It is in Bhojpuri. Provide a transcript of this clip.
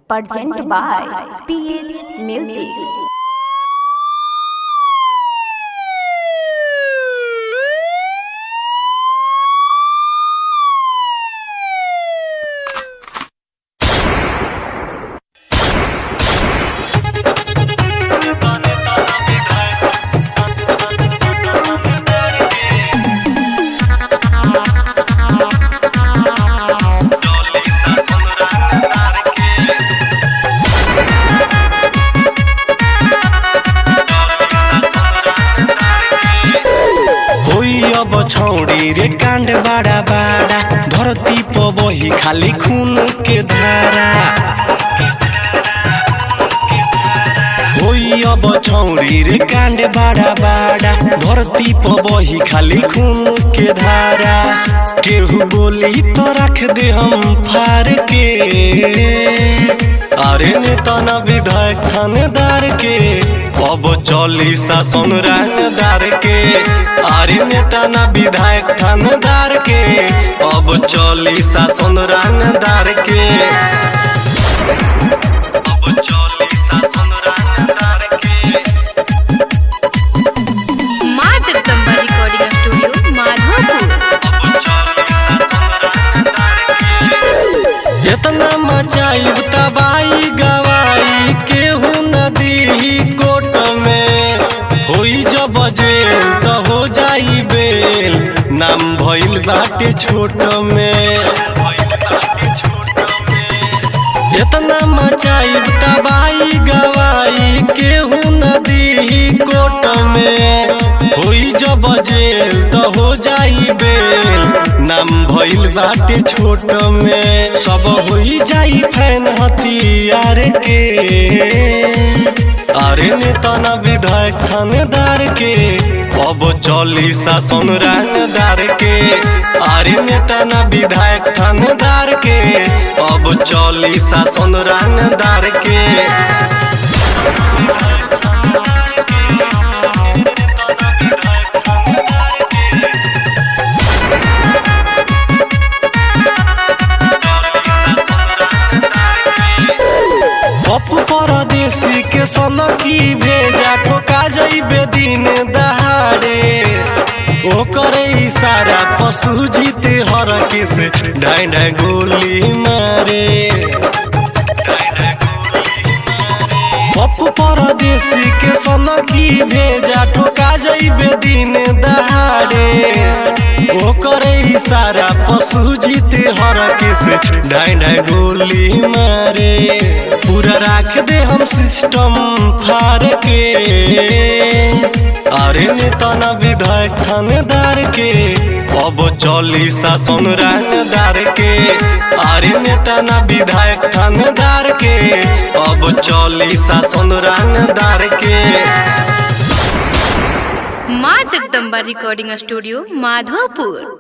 Presented by PH Music. अब छौड़ी रे कांड बड़ा बड़ा धरती पर बही खाली खून के धारा। होई अब छौड़ी रे कांड बड़ा बड़ा धरती पर बही खाली खून के धारा। केहू बोली तो रख दे हम फार के, अरे नेता न विधायक थानेदार के अब चली शासन रंगदार के। अरे नेता न विधायक थानेदार के अब चली शासन रंगदार के। अब चली शासन रंगदार के। माँ जगदम्बा रिकॉर्डिंग स्टूडियो माधोपुर। अब चली शासन रंगदार के। इतना मचाई तबाही गवाई केहू नदी कोट में होई जब जेल तो हो जाई बेल। नाम भइल बाटे छोट में, इतना मचाई तबाही गवाई केहू नदी कोट में होई जब जेल तो हो जाई बेल। नाम भइल बाटे छोट में सब होई जाई फैन हथियार के। अरे नेता न विधायक थानेदार के अब चली शासन रंगदार के। अरे नेता न विधायक थानेदार के अब चली शासन रंगदार के। पप्पू परदेसी के सनकी भेजा ठोका जइबे दिन दहाड़े। ओकर इशारा पशु जीते हर के से ढाई ढाई गोली मारे। पप्पू परदेसी के सनकी भेजा ठोका जइबे दिन दहाड़े। ओकर इशारा पशु जीते हर के से ढाई ढाई गोली मारे। पूरा राख दे हम सिस्टम फार के। अरे नेता न विधायक थानेदार के अब चली शासन रंगदार के। अरे नेता न विधायक थानेदार के अब चली शासन रंगदार के। माँ जगदम्बा रिकॉर्डिंग स्टूडियो माधोपुर।